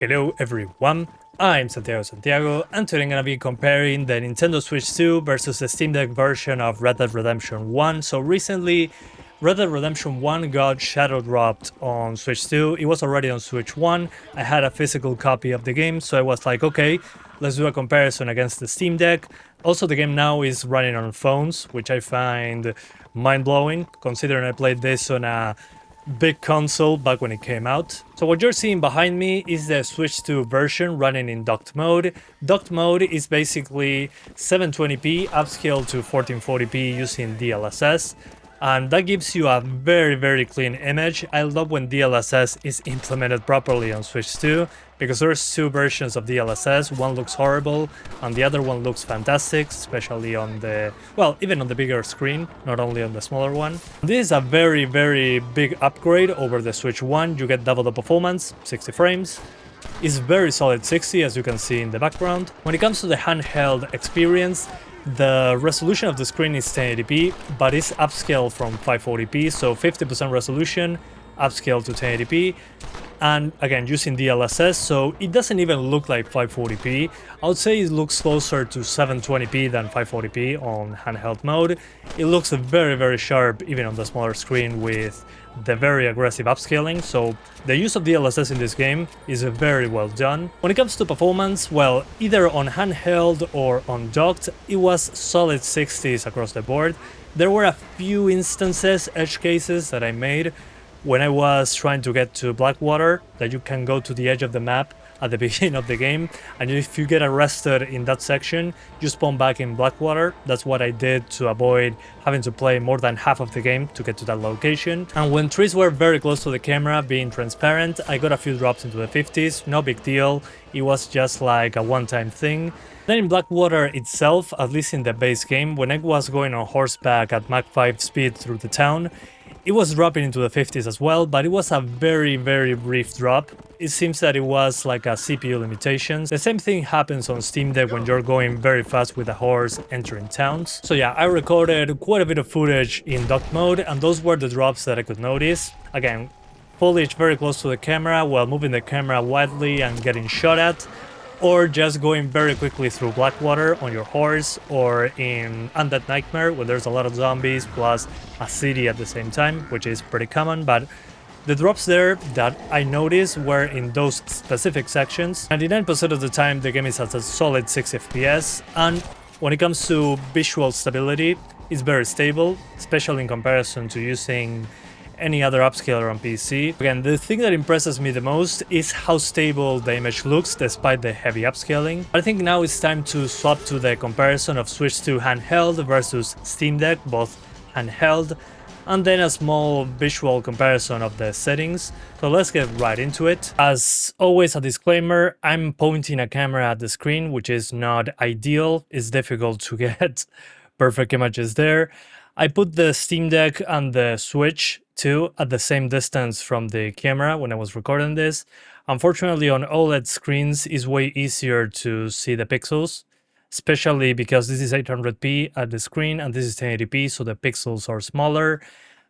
Hello everyone, I'm Santiago, and today I'm gonna be comparing the Nintendo Switch 2 versus the Steam Deck version of Red Dead Redemption 1. So recently, Red Dead Redemption 1 got shadow dropped on Switch 2. It was already on Switch 1. I had a physical copy of the game, so I was like, okay, let's do a comparison against the Steam Deck. Also, the game now is running on phones, which I find mind-blowing, considering I played this on a big console back when it came out. So what you're seeing behind me is the Switch 2 version running in docked mode. Docked mode is basically 720p upscaled to 1440p using DLSS, and that gives you a very clean image. I love when DLSS is implemented properly on Switch 2, because there's two versions of DLSS. One looks horrible and the other one looks fantastic, especially on the, well, even on the bigger screen, not only on the smaller one. This is a very big upgrade over the Switch 1. You get double the performance, 60 frames. It's very solid 60, as you can see in the background. When it comes to the handheld experience, the resolution of the screen is 1080p, but it's upscaled from 540p, so 50% resolution, upscaled to 1080p, and again using DLSS, so it doesn't even look like 540p. I would say it looks closer to 720p than 540p on handheld mode. It looks very sharp even on the smaller screen with the very aggressive upscaling, so the use of DLSS in this game is very well done. When it comes to performance, well, either on handheld or on docked, it was solid 60s across the board. There were a few instances, edge cases that I made when I was trying to get to Blackwater, that you can go to the edge of the map at the beginning of the game, and if you get arrested in that section, you spawn back in Blackwater. That's what I did to avoid having to play more than half of the game to get to that location. And when trees were very close to the camera, being transparent, I got a few drops into the 50s, no big deal, it was just like a one-time thing. Then in Blackwater itself, at least in the base game, when I was going on horseback at Mach 5 speed through the town, it was dropping into the 50s as well, but it was a very brief drop. It seems that it was like a CPU limitation. The same thing happens on Steam Deck when you're going very fast with a horse entering towns. So yeah, I recorded quite a bit of footage in docked mode, and those were the drops that I could notice. Again, foliage very close to the camera while moving the camera widely and getting shot at, or just going very quickly through Blackwater on your horse, or in Undead Nightmare where there's a lot of zombies plus a city at the same time, which is pretty common. But the drops there that I noticed were in those specific sections. 99% of the time the game is at a solid 60 FPS, and when it comes to visual stability, it's very stable, especially in comparison to using any other upscaler on PC. Again, the thing that impresses me the most is how stable the image looks despite the heavy upscaling. I think now it's time to swap to the comparison of Switch 2 handheld versus Steam Deck, both handheld, and then a small visual comparison of the settings. So let's get right into it. As always, a disclaimer, I'm pointing a camera at the screen, which is not ideal. It's difficult to get perfect images there. I put the Steam Deck and the Switch 2 at the same distance from the camera when I was recording this. Unfortunately, on OLED screens, it's way easier to see the pixels, especially because this is 800p at the screen and this is 1080p, so the pixels are smaller.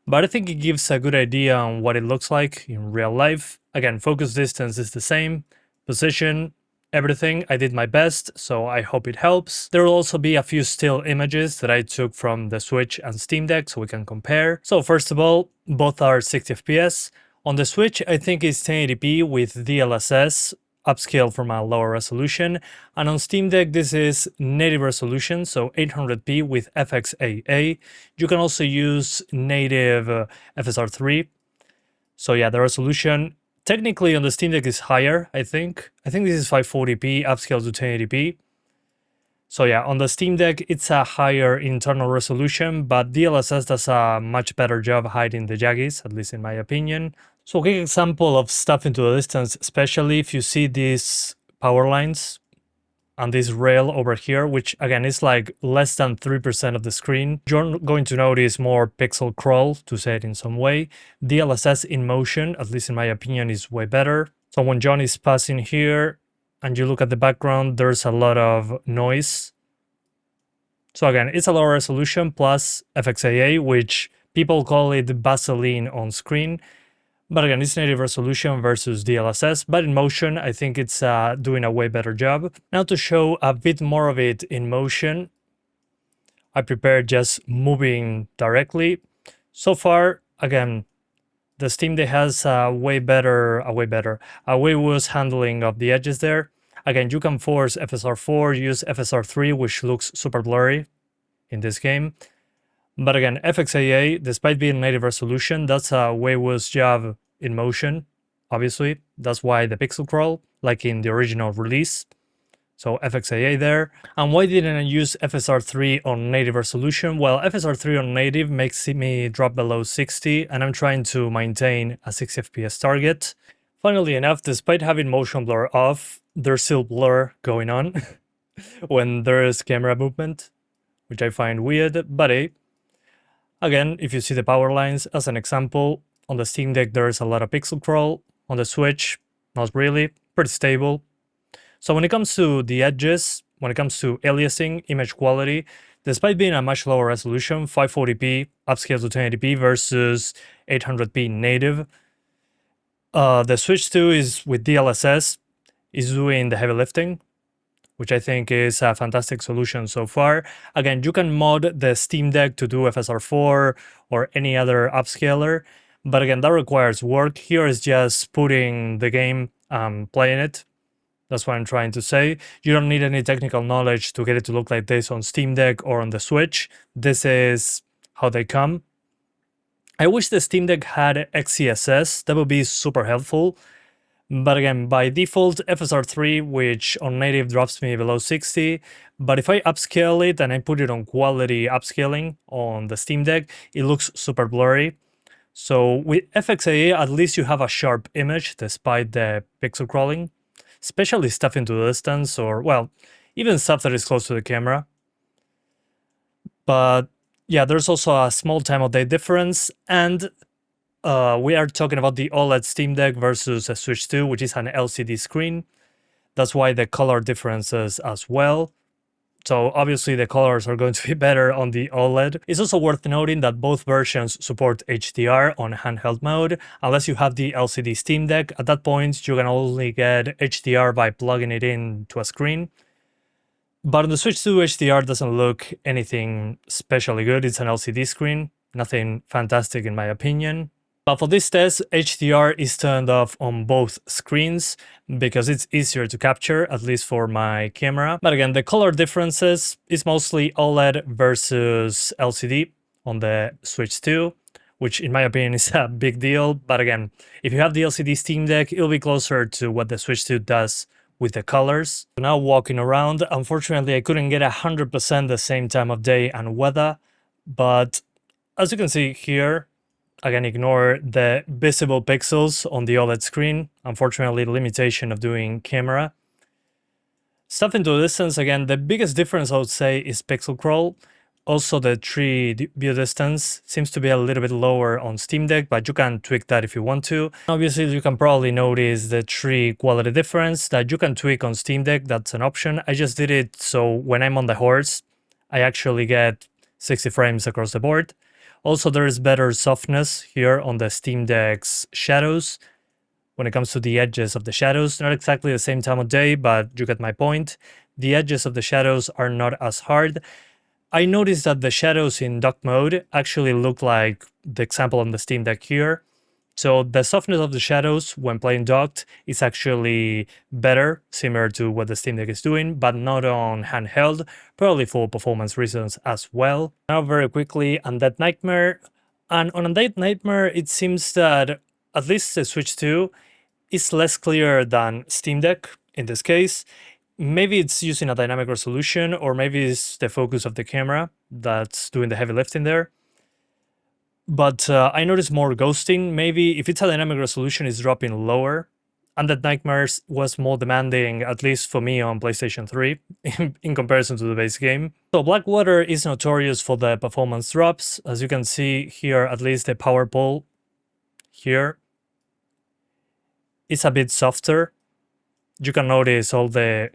But I think it gives a good idea on what it looks like in real life. Again, focus distance is the same, position, everything. I did my best, so I hope it helps. There will also be a few still images that I took from the Switch and Steam Deck so we can compare. So first of all, both are 60 FPS. On the Switch, I think it's 1080p with DLSS, upscaled from a lower resolution. And on Steam Deck, this is native resolution, so 800p with FXAA. You can also use native FSR3. So yeah, the resolution technically on the Steam Deck is higher, I think. I think this is 540p upscaled to 1080p. So yeah, on the Steam Deck, it's a higher internal resolution, but DLSS does a much better job hiding the jaggies, at least in my opinion. So a quick example of stuff into the distance, especially if you see these power lines and this rail over here, which again is like less than 3% of the screen, you're going to notice more pixel crawl, to say it in some way. DLSS in motion, at least in my opinion, is way better. So when John is passing here and you look at the background, there's a lot of noise. So again, it's a lower resolution plus FXAA, which people call it Vaseline on screen. But again, it's native resolution versus DLSS, but in motion, I think it's doing a way better job. Now to show a bit more of it in motion, I prepared just moving directly. So far, again, the Steam Deck has a way worse handling of the edges there. Again, you can force FSR4, use FSR3, which looks super blurry in this game. But again, FXAA, despite being native resolution, that's a way worse job in motion, obviously. That's why the pixel crawl, like in the original release. So FXAA there. And why didn't I use FSR3 on native resolution? Well, FSR3 on native makes me drop below 60, and I'm trying to maintain a 60 FPS target. Funnily enough, despite having motion blur off, there's still blur going on when there's camera movement, which I find weird, but hey. Again, if you see the power lines, as an example, on the Steam Deck there's a lot of pixel crawl. On the Switch, not really, pretty stable. So when it comes to the edges, when it comes to aliasing, image quality, despite being a much lower resolution, 540p upscale to 1080p versus 800p native, the Switch 2 is with DLSS, is doing the heavy lifting, which I think is a fantastic solution so far. Again, you can mod the Steam Deck to do FSR4 or any other upscaler, but again, that requires work. Here is just putting the game, playing it. That's what I'm trying to say. You don't need any technical knowledge to get it to look like this on Steam Deck or on the Switch. This is how they come. I wish the Steam Deck had XeSS. That would be super helpful. But again, by default, FSR3, which on native drops me below 60. But if I upscale it and I put it on quality upscaling on the Steam Deck, it looks super blurry. So with FXAA, at least you have a sharp image despite the pixel crawling, especially stuff into the distance or, well, even stuff that is close to the camera. But yeah, there's also a small time of day difference, and we are talking about the OLED Steam Deck versus a Switch 2, which is an LCD screen. That's why the color differences as well. So obviously the colors are going to be better on the OLED. It's also worth noting that both versions support HDR on handheld mode. Unless you have the LCD Steam Deck, at that point you can only get HDR by plugging it into a screen. But on the Switch 2, HDR doesn't look anything especially good. It's an LCD screen, nothing fantastic in my opinion. But for this test, HDR is turned off on both screens because it's easier to capture, at least for my camera. But again, the color differences is mostly OLED versus LCD on the Switch 2, which in my opinion is a big deal. But again, if you have the LCD Steam Deck, it'll be closer to what the Switch 2 does with the colors. Now walking around, unfortunately I couldn't get 100% the same time of day and weather, but as you can see here, again, ignore the visible pixels on the OLED screen. Unfortunately, the limitation of doing camera. Stuff into the distance, again, the biggest difference I would say is pixel crawl. Also, the tree view distance seems to be a little bit lower on Steam Deck, but you can tweak that if you want to. Obviously, you can probably notice the tree quality difference that you can tweak on Steam Deck. That's an option. I just did it so when I'm on the horse, I actually get 60 frames across the board. Also, there is better softness here on the Steam Deck's shadows when it comes to the edges of the shadows. Not exactly the same time of day, but you get my point. The edges of the shadows are not as hard. I noticed that the shadows in dock mode actually look like the example on the Steam Deck here. So the softness of the shadows when playing docked is actually better, similar to what the Steam Deck is doing, but not on handheld, probably for performance reasons as well. Now very quickly, Undead Nightmare. And on Undead Nightmare, it seems that at least the Switch 2 is less clear than Steam Deck in this case. Maybe it's using a dynamic resolution, or maybe it's the focus of the camera that's doing the heavy lifting there. But I noticed more ghosting. Maybe if it's a dynamic resolution, it's dropping lower. Undead Nightmares was more demanding, at least for me on PlayStation 3, in comparison to the base game. So Blackwater is notorious for the performance drops. As you can see here, at least the power pole here is a bit softer. You can notice all the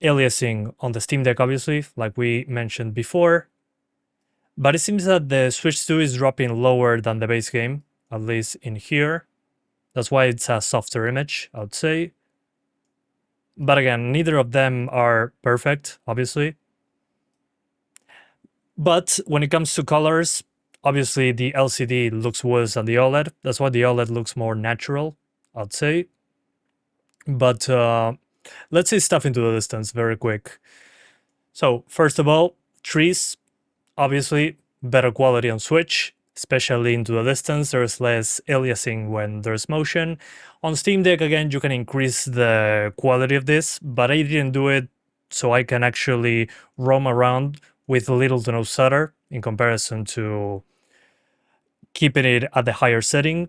aliasing on the Steam Deck, obviously, like we mentioned before. But it seems that the Switch 2 is dropping lower than the base game, at least in here. That's why it's a softer image, I would say. But again, neither of them are perfect, obviously. But when it comes to colors, obviously the LCD looks worse than the OLED. That's why the OLED looks more natural, I'd say. But let's see stuff into the distance very quick. So first of all, trees, obviously better quality on Switch, especially into the distance. There's less aliasing when there's motion. On Steam Deck, again, you can increase the quality of this, but I didn't do it so I can actually roam around with little to no stutter in comparison to keeping it at the higher setting.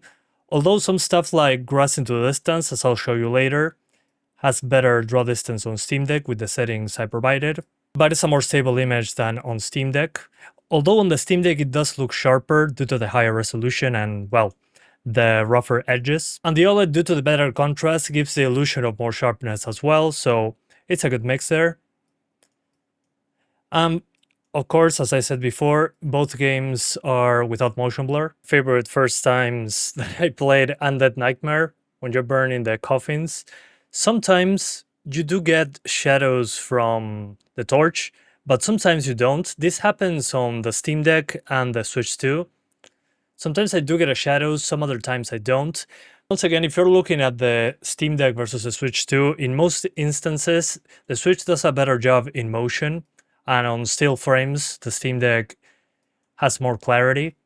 Although some stuff like grass into the distance, as I'll show you later, has better draw distance on Steam Deck with the settings I provided, but it's a more stable image than on Steam Deck. Although on the Steam Deck it does look sharper due to the higher resolution and, well, the rougher edges. And the OLED, due to the better contrast, gives the illusion of more sharpness as well, so it's a good mix there. Of course, as I said before, both games are without motion blur. Favorite first times that I played Undead Nightmare, when you're burning the coffins. Sometimes you do get shadows from the torch, but sometimes you don't. This happens on the Steam Deck and the Switch 2. Sometimes I do get a shadow, some other times I don't. Once again, if you're looking at the Steam Deck versus the Switch 2, in most instances, the Switch does a better job in motion, and on still frames, the Steam Deck has more clarity.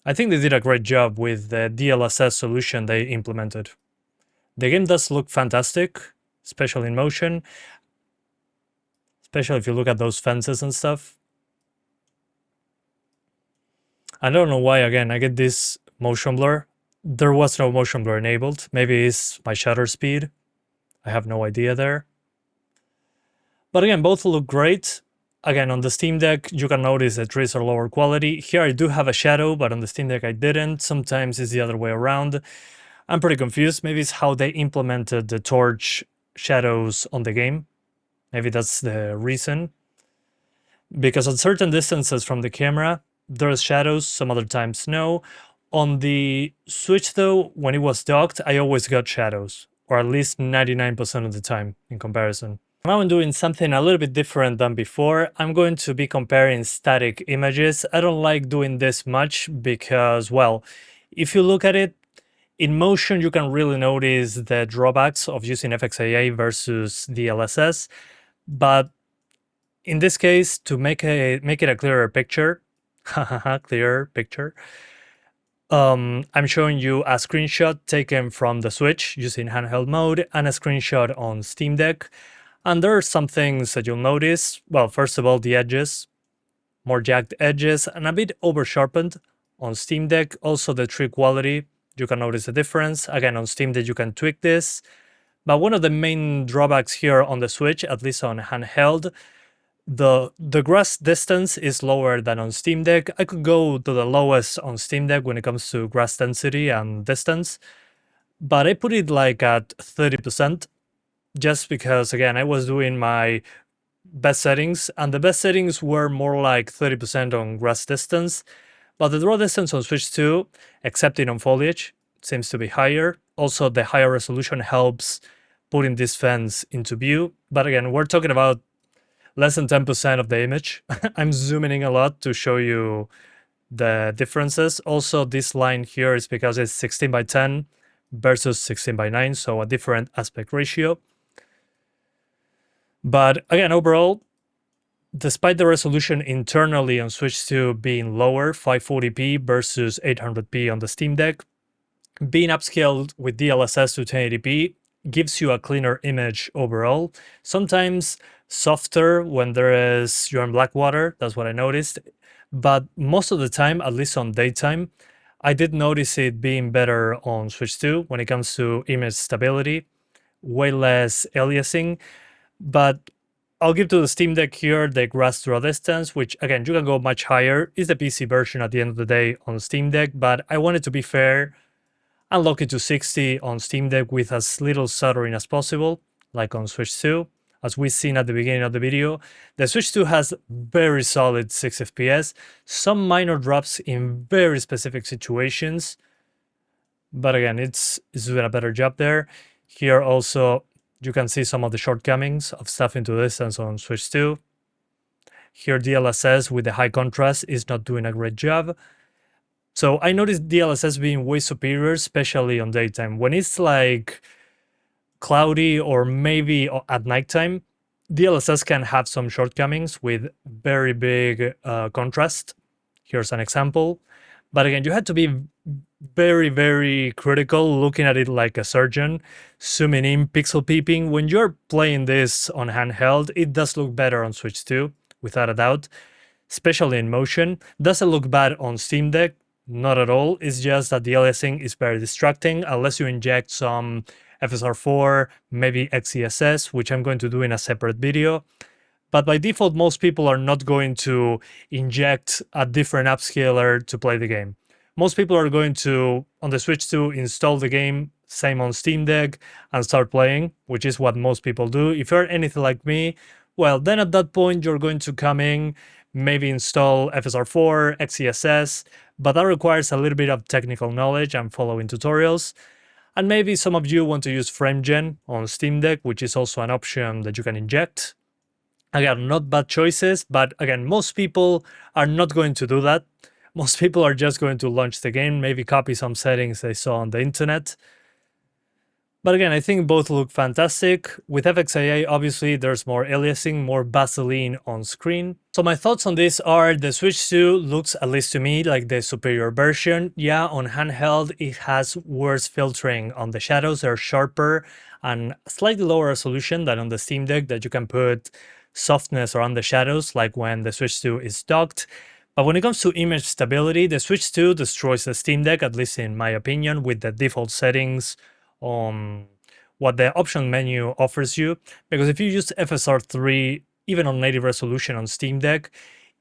I think they did a great job with the DLSS solution they implemented. The game does look fantastic, especially in motion, especially if you look at those fences and stuff. I don't know why, again, I get this motion blur. There was no motion blur enabled. Maybe it's my shutter speed. I have no idea there. But again, both look great. Again, on the Steam Deck, you can notice the trees are lower quality. Here I do have a shadow, but on the Steam Deck I didn't. Sometimes it's the other way around. I'm pretty confused. Maybe it's how they implemented the torch shadows on the game. Maybe that's the reason. Because at certain distances from the camera, there's shadows, some other times no. On the Switch though, when it was docked, I always got shadows, or at least 99% of the time in comparison. Now I'm doing something a little bit different than before. I'm going to be comparing static images. I don't like doing this much because, well, if you look at it, in motion you can really notice the drawbacks of using FXAA versus DLSS. But in this case, to make it a clearer picture, clearer picture, I'm showing you a screenshot taken from the Switch using handheld mode and a screenshot on Steam Deck. And there are some things that you'll notice. Well, first of all, the edges, more jagged edges and a bit over sharpened on Steam Deck. Also the tree quality, you can notice the difference. Again, on Steam Deck you can tweak this. But one of the main drawbacks here on the Switch, at least on handheld, the grass distance is lower than on Steam Deck. I could go to the lowest on Steam Deck when it comes to grass density and distance, but I put it like at 30%, just because, again, I was doing my best settings, and the best settings were more like 30% on grass distance, but the draw distance on Switch 2, excepting on foliage, seems to be higher. Also, the higher resolution helps putting this fence into view, but again, we're talking about less than 10% of the image. I'm zooming in a lot to show you the differences. Also, this line here is because it's 16:10 versus 16:9, so a different aspect ratio. But again, overall, despite the resolution internally on Switch 2 being lower, 540p versus 800p on the Steam Deck, being upscaled with DLSS to 1080p gives you a cleaner image overall. Sometimes softer when you're in Blackwater, that's what I noticed. But most of the time, at least on daytime, I did notice it being better on Switch 2 when it comes to image stability, way less aliasing. But I'll give to the Steam Deck here the grass draw distance, which again, you can go much higher. It's the PC version at the end of the day on Steam Deck, but I wanted to be fair and lock it to 60 on Steam Deck with as little stuttering as possible, like on Switch 2. As we've seen at the beginning of the video, the Switch 2 has very solid 6 FPS, some minor drops in very specific situations, But again, it's doing a better job there. Here also, you can see some of the shortcomings of stuff into distance on Switch 2. Here DLSS with the high contrast is not doing a great job. So I noticed DLSS being way superior, especially on daytime. When it's like cloudy or maybe at nighttime, DLSS can have some shortcomings with very big contrast. Here's an example. But again, you had to be very, very critical, looking at it like a surgeon, zooming in, pixel peeping. When you're playing this on handheld, it does look better on Switch 2, without a doubt, especially in motion. Doesn't look bad on Steam Deck, not at all. It's just that the aliasing is very distracting unless you inject some FSR4, maybe XeSS, which I'm going to do in a separate video. But by default, most people are not going to inject a different upscaler to play the game. Most people are going to, on the Switch 2, install the game, same on Steam Deck, and start playing, which is what most people do. If you're anything like me, well, then at that point, you're going to come in, maybe install FSR4, XeSS, but that requires a little bit of technical knowledge and following tutorials. And maybe some of you want to use FrameGen on Steam Deck, which is also an option that you can inject. Again, not bad choices, but again, most people are not going to do that. Most people are just going to launch the game, maybe copy some settings they saw on the internet. But again, I think both look fantastic. With FXIA, obviously, there's more aliasing, more Vaseline on screen. So my thoughts on this are the Switch 2 looks, at least to me, like the superior version. Yeah, on handheld, it has worse filtering on the shadows. They're sharper and slightly lower resolution than on the Steam Deck, that you can put softness around the shadows, like when the Switch 2 is docked. But when it comes to image stability, the Switch 2 destroys the Steam Deck, at least in my opinion, with the default settings on what the option menu offers you. Because if you use FSR3, even on native resolution on Steam Deck,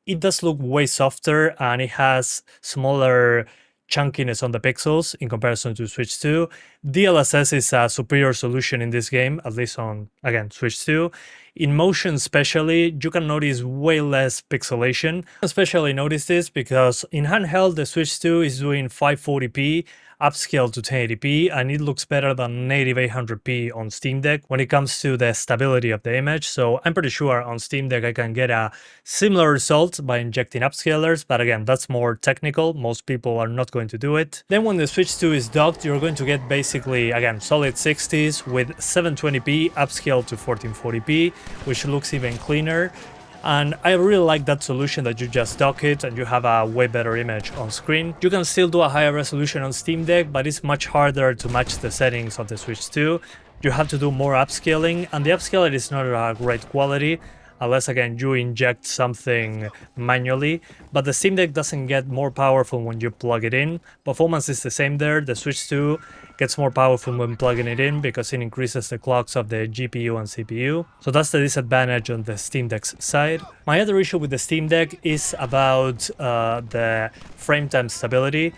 it does look way softer and it has smaller chunkiness on the pixels in comparison to Switch 2. DLSS is a superior solution in this game, at least on, again, Switch 2. In motion especially, you can notice way less pixelation. I especially notice this because in handheld, the Switch 2 is doing 540p, upscaled to 1080p, and it looks better than native 800p on Steam Deck when it comes to the stability of the image. So I'm pretty sure on Steam Deck I can get a similar result by injecting upscalers, but again, that's more technical. Most people are not going to do it. Then when the Switch 2 is docked, you're going to get basically, again, solid 60s with 720p upscaled to 1440p, which looks even cleaner. And I really like that solution that you just dock it and you have a way better image on screen. You can still do a higher resolution on Steam Deck, but it's much harder to match the settings of the Switch 2. You have to do more upscaling, and the upscaler is not a great quality, unless again you inject something manually. But the Steam Deck doesn't get more powerful when you plug it in. Performance is the same there. The Switch 2 gets more powerful when plugging it in because it increases the clocks of the GPU and CPU. So that's the disadvantage on the Steam Deck's side. My other issue with the Steam Deck is about the frame time stability.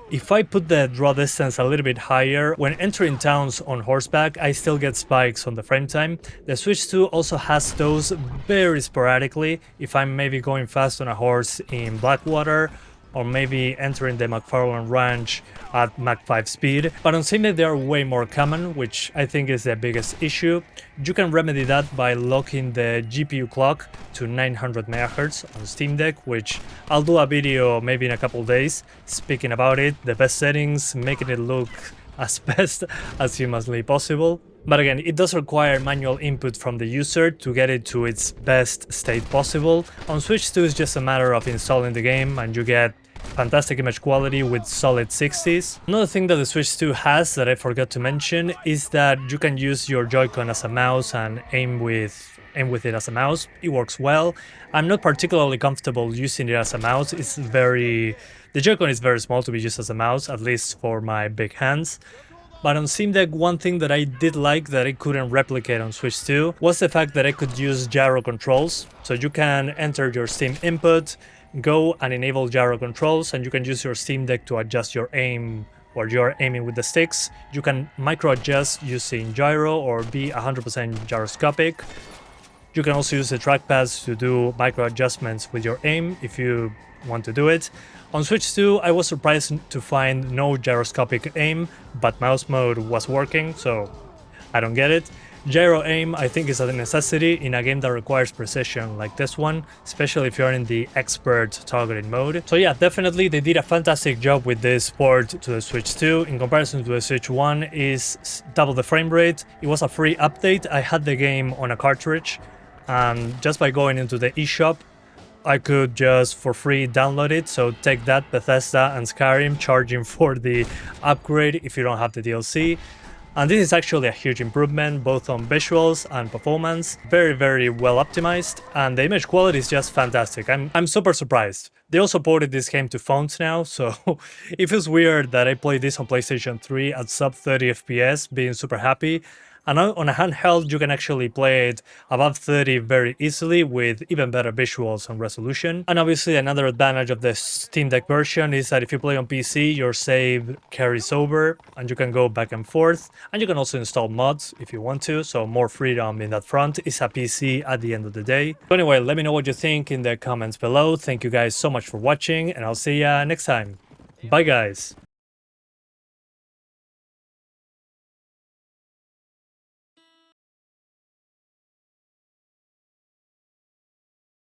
If I put the draw distance a little bit higher, when entering towns on horseback, I still get spikes on the frame time. The Switch 2 also has those very sporadically, if I'm maybe going fast on a horse in Blackwater, or maybe entering the McFarlane Ranch at Mach 5 speed. But on Steam Deck they are way more common, which I think is the biggest issue. You can remedy that by locking the GPU clock to 900 MHz on Steam Deck, which I'll do a video maybe in a couple days speaking about it, the best settings, making it look as best as humanly possible. But again, it does require manual input from the user to get it to its best state possible. On Switch 2 it's just a matter of installing the game and you get fantastic image quality with solid 60s. Another thing that the Switch 2 has that I forgot to mention is that you can use your Joy-Con as a mouse and aim with it as a mouse. It works well. I'm not particularly comfortable using it as a mouse. The Joy-Con is very small to be used as a mouse, at least for my big hands. But on Steam Deck, one thing that I did like that I couldn't replicate on Switch 2 was the fact that I could use gyro controls. So you can enter your Steam input, go and enable gyro controls, and you can use your Steam Deck to adjust your aim or you're aiming with the sticks. You can micro adjust using gyro or be 100% gyroscopic. You can also use the trackpads to do micro adjustments with your aim if you want to do it. On Switch 2, I was surprised to find no gyroscopic aim, but mouse mode was working, so I don't get it. Gyro aim, I think, is a necessity in a game that requires precision like this one, especially if you're in the expert targeting mode. So yeah, definitely they did a fantastic job with this port to the Switch 2. In comparison to the Switch 1, is double the frame rate. It was a free update. I had the game on a cartridge, and just by going into the eShop, I could just for free download it. So take that, Bethesda and Skyrim, charging for the upgrade if you don't have the DLC. And this is actually a huge improvement, both on visuals and performance. Very, very well optimized, and the image quality is just fantastic. I'm super surprised. They also ported this game to phones now, so it feels weird that I played this on PlayStation 3 at sub 30 FPS, being super happy. And on a handheld, you can actually play it above 30 very easily with even better visuals and resolution. And obviously another advantage of the Steam Deck version is that if you play on PC, your save carries over and you can go back and forth. And you can also install mods if you want to, so more freedom in that front. It's a PC at the end of the day. So anyway, let me know what you think in the comments below. Thank you guys so much for watching, and I'll see ya next time. Bye guys!